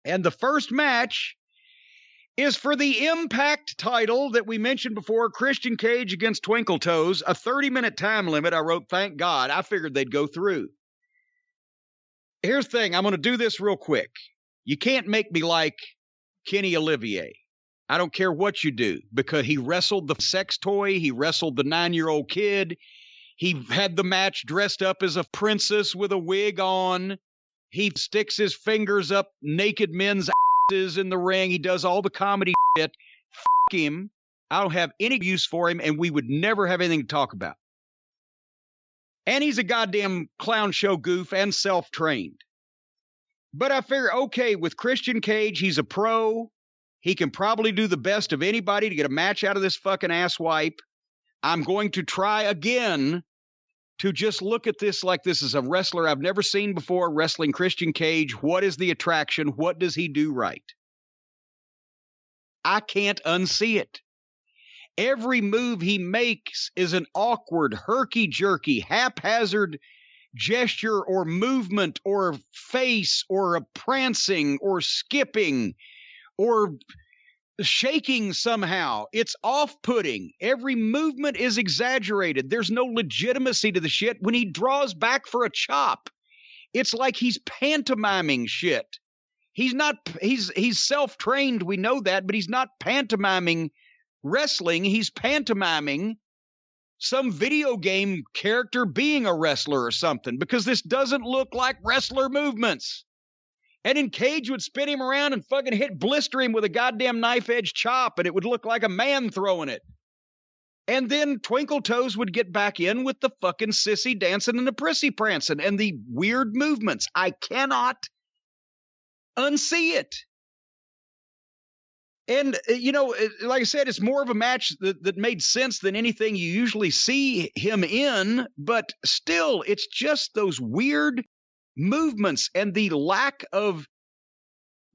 And the first match is for the Impact title that we mentioned before, Christian Cage against Twinkle Toes, a 30-minute time limit. I wrote, thank God. I figured they'd go through. Here's the thing. I'm going to do this real quick. You can't make me like Kenny Olivier. I don't care what you do, because he wrestled the sex toy. He wrestled the 9-year-old kid. He had the match dressed up as a princess with a wig on. He sticks his fingers up naked men's asses in the ring. He does all the comedy shit. Fuck him. I don't have any use for him, and we would never have anything to talk about. And he's a goddamn clown show goof and self-trained. But I figure, okay, with Christian Cage, he's a pro. He can probably do the best of anybody to get a match out of this fucking asswipe. I'm going to try again to just look at this like this is a wrestler I've never seen before, wrestling Christian Cage. What is the attraction? What does he do right? I can't unsee it. Every move he makes is an awkward, herky-jerky, haphazard gesture or movement or face or a prancing or skipping or shaking somehow. It's off-putting. Every movement is exaggerated. There's no legitimacy to the shit. When he draws back for a chop, it's like he's pantomiming shit. He's self-trained, we know that, but he's not pantomiming wrestling. He's pantomiming some video game character being a wrestler or something, because this doesn't look like wrestler movements. And then Cage would spin him around and fucking blister him with a goddamn knife-edge chop, and it would look like a man throwing it. And then Twinkle Toes would get back in with the fucking sissy dancing and the prissy prancing and the weird movements. I cannot unsee it. And, like I said, it's more of a match that made sense than anything you usually see him in, but still, it's just those weird movements and the lack of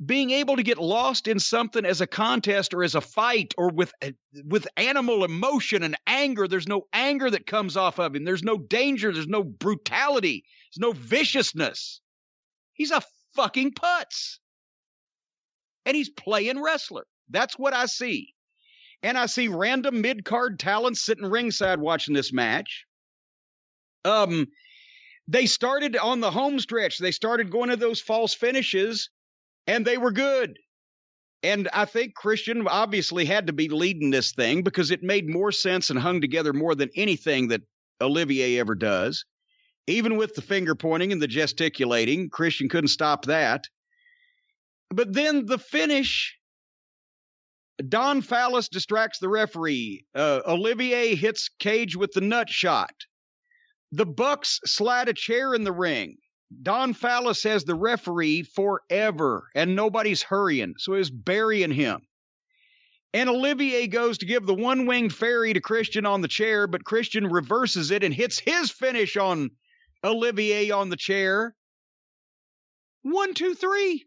being able to get lost in something as a contest or as a fight or with animal emotion and anger. There's no anger that comes off of him. There's no danger. There's no brutality. There's no viciousness. He's a fucking putz. And he's playing wrestler. That's what I see. And I see random mid-card talents sitting ringside watching this match. They started on the home stretch. They started going to those false finishes, and they were good. And I think Christian obviously had to be leading this thing because it made more sense and hung together more than anything that Olivier ever does. Even with the finger pointing and the gesticulating, Christian couldn't stop that. But then the finish, Don Fallis distracts the referee. Olivier hits Cage with the nut shot. The Bucks slide a chair in the ring. Don Fallis has the referee forever, and nobody's hurrying, so he's burying him. And Olivier goes to give the one-winged fairy to Christian on the chair, but Christian reverses it and hits his finish on Olivier on the chair. 1, 2, 3.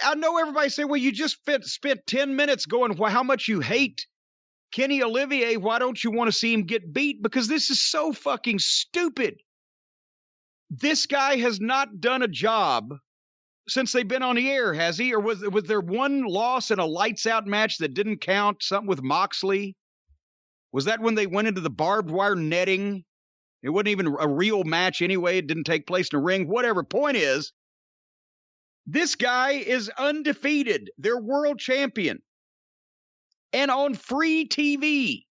I know everybody say, well, you just spent 10 minutes going, well, how much you hate Kenny Olivier. Why don't you want to see him get beat? Because this is so fucking stupid. This guy has not done a job since they've been on the air, has he? Or was there one loss in a lights out match that didn't count? Something with Moxley? Was that when they went into the barbed wire netting? It wasn't even a real match anyway. It didn't take place in a ring. Whatever. Point is, this guy is undefeated. They're world champion. And on free TV,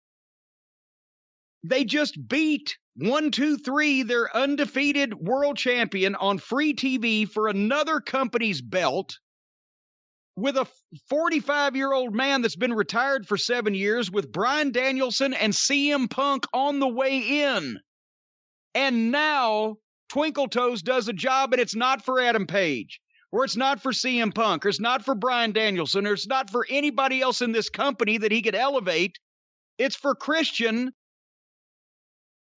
they just beat 1, 2, 3, their undefeated world champion on free TV for another company's belt with a 45-year-old man that's been retired for 7 years with Bryan Danielson and CM Punk on the way in. And now Twinkle Toes does a job, and it's not for Adam Page, or it's not for CM Punk, or it's not for Bryan Danielson, or it's not for anybody else in this company that he could elevate. It's for Christian,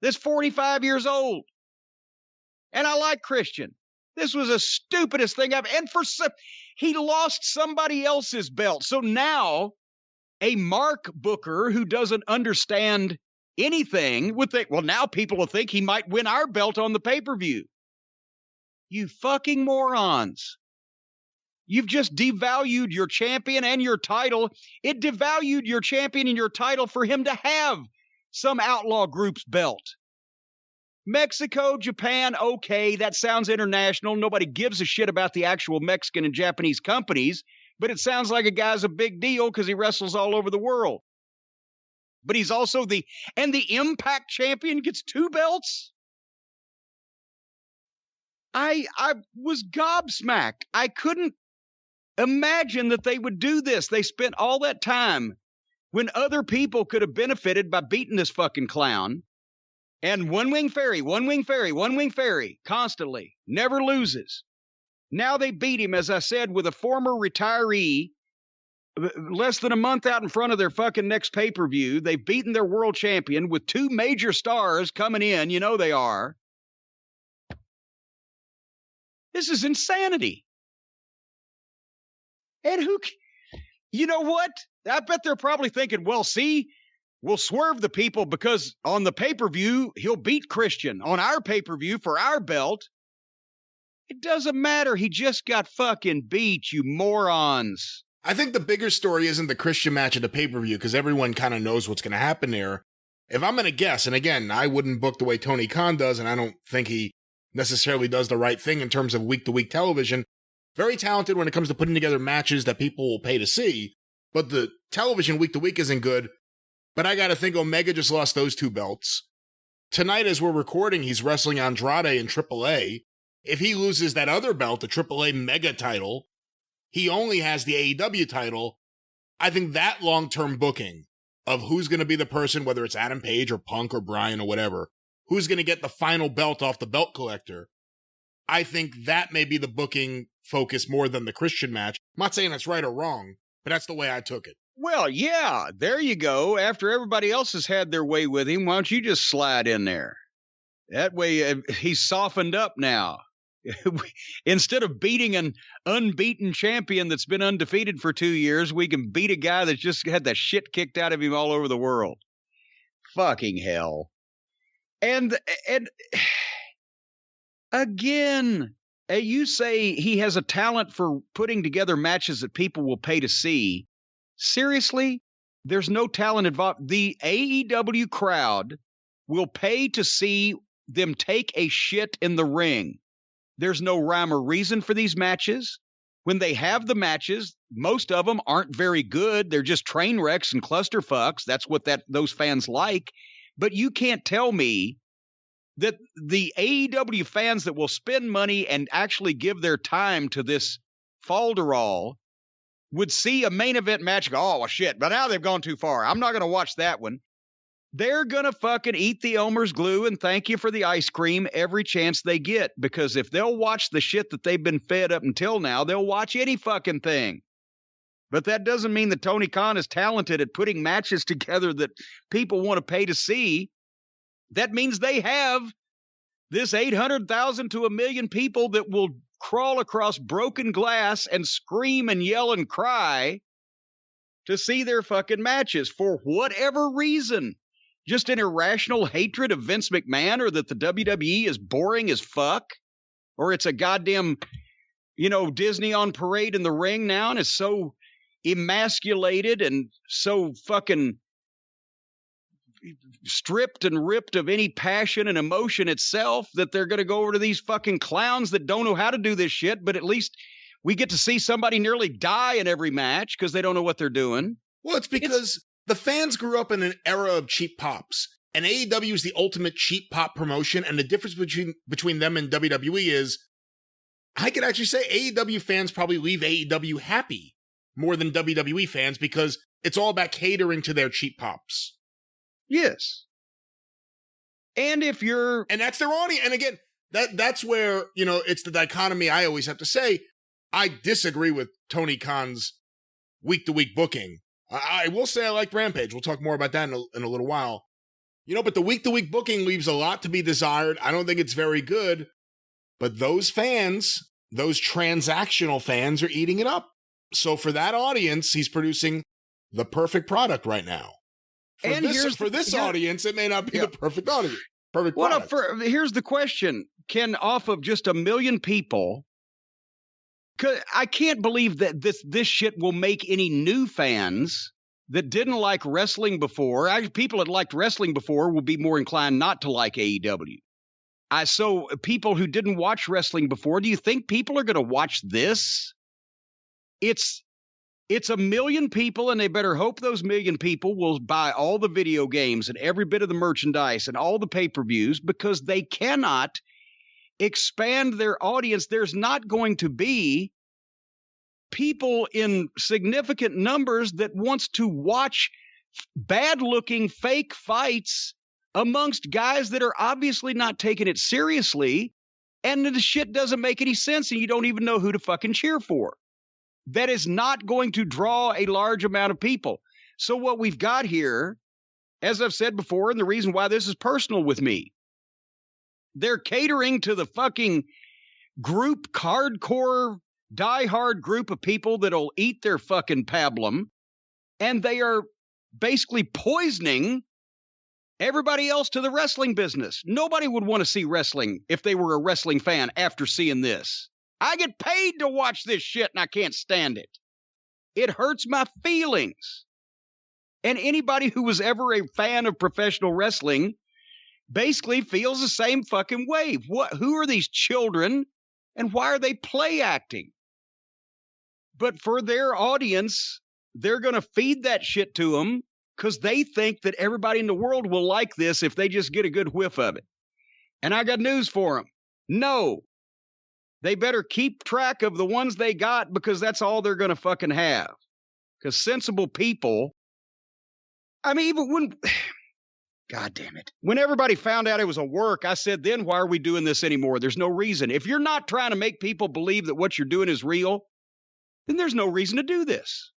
that's 45 years old. And I like Christian. This was the stupidest thing I've... And he lost somebody else's belt. So now a Mark Booker who doesn't understand anything would think, well, now people will think he might win our belt on the pay-per-view. You fucking morons. You've just devalued your champion and your title. It devalued your champion and your title for him to have some outlaw group's belt. Mexico, Japan, okay, that sounds international. Nobody gives a shit about the actual Mexican and Japanese companies, but it sounds like a guy's a big deal because he wrestles all over the world. But he's also the Impact champion gets 2 belts? I was gobsmacked. I couldn't imagine that they would do this. They spent all that time when other people could have benefited by beating this fucking clown. And one wing fairy, constantly, never loses. Now they beat him, as I said, with a former retiree, less than a month out in front of their fucking next pay-per-view. They've beaten their world champion with 2 major stars coming in. You know they are. This is insanity. And you know what? I bet they're probably thinking, well, see, we'll swerve the people because on the pay-per-view, he'll beat Christian. On our pay-per-view for our belt, it doesn't matter. He just got fucking beat, you morons. I think the bigger story isn't the Christian match at the pay-per-view because everyone kind of knows what's going to happen there. If I'm going to guess, and again, I wouldn't book the way Tony Khan does, and I don't think he necessarily does the right thing in terms of week-to-week television. Very talented when it comes to putting together matches that people will pay to see, but the television week-to-week isn't good. But I gotta think Omega just lost those 2 belts. Tonight, as we're recording, he's wrestling Andrade in AAA. If he loses that other belt, the AAA Mega title, he only has the AEW title. I think that long-term booking of who's going to be the person, whether it's Adam Page or Punk or Bryan or whatever, who's going to get the final belt off the belt collector, I think that may be the booking focus more than the Christian match. I'm not saying that's right or wrong, but that's the way I took it. Well, yeah, there you go. After everybody else has had their way with him, why don't you just slide in there? That way he's softened up now. Instead of beating an unbeaten champion that's been undefeated for 2 years, we can beat a guy that's just had the shit kicked out of him all over the world. Fucking hell. And again, you say he has a talent for putting together matches that people will pay to see. Seriously? There's no talent involved. The AEW crowd will pay to see them take a shit in the ring. There's no rhyme or reason for these matches. When they have the matches, most of them aren't very good. They're just train wrecks and clusterfucks. That's what those fans like. But you can't tell me that the AEW fans that will spend money and actually give their time to this falderall would see a main event match and go, oh, well, shit, but now they've gone too far. I'm not going to watch that one. They're going to fucking eat the Elmer's glue and thank you for the ice cream every chance they get, because if they'll watch the shit that they've been fed up until now, they'll watch any fucking thing. But that doesn't mean that Tony Khan is talented at putting matches together that people want to pay to see. That means they have this 800,000 to 1 million people that will crawl across broken glass and scream and yell and cry to see their fucking matches for whatever reason. Just an irrational hatred of Vince McMahon, or that the WWE is boring as fuck, or it's a goddamn, Disney on parade in the ring now and is so emasculated and so fucking stripped and ripped of any passion and emotion itself that they're going to go over to these fucking clowns that don't know how to do this shit, but at least we get to see somebody nearly die in every match because they don't know what they're doing. Well, it's because the fans grew up in an era of cheap pops, and AEW is the ultimate cheap pop promotion, and the difference between them and WWE is, I could actually say AEW fans probably leave AEW happy more than WWE fans because it's all about catering to their cheap pops. Yes. And if you're... And that's their audience. And again, that's where, it's the dichotomy I always have to say. I disagree with Tony Khan's week-to-week booking. I will say I like Rampage. We'll talk more about that in a little while. But the week-to-week booking leaves a lot to be desired. I don't think it's very good. But those fans, those transactional fans, are eating it up. So for that audience, he's producing the perfect product right now. For this audience, it may not be the perfect audience. Perfect product. Here's the question. Can off of just 1 million people, I can't believe that this shit will make any new fans that didn't like wrestling before. People that liked wrestling before will be more inclined not to like AEW. So people who didn't watch wrestling before, do you think people are going to watch this? It's 1 million people, and they better hope those 1 million people will buy all the video games and every bit of the merchandise and all the pay-per-views, because they cannot expand their audience. There's not going to be people in significant numbers that wants to watch bad-looking fake fights amongst guys that are obviously not taking it seriously, and the shit doesn't make any sense, and you don't even know who to fucking cheer for. That is not going to draw a large amount of people. So what we've got here, as I've said before, and the reason why this is personal with me, they're catering to the fucking group, hardcore, diehard group of people that'll eat their fucking pablum, and they are basically poisoning everybody else to the wrestling business. Nobody would want to see wrestling if they were a wrestling fan after seeing this. I get paid to watch this shit, and I can't stand it. It hurts my feelings. And anybody who was ever a fan of professional wrestling basically feels the same fucking way. Who are these children, and why are they play acting? But for their audience, they're going to feed that shit to them because they think that everybody in the world will like this if they just get a good whiff of it. And I got news for them. No. They better keep track of the ones they got, because that's all they're going to fucking have. Because sensible people, I mean, even when, God damn it, when everybody found out it was a work, I said, then why are we doing this anymore? There's no reason. If you're not trying to make people believe that what you're doing is real, then there's no reason to do this.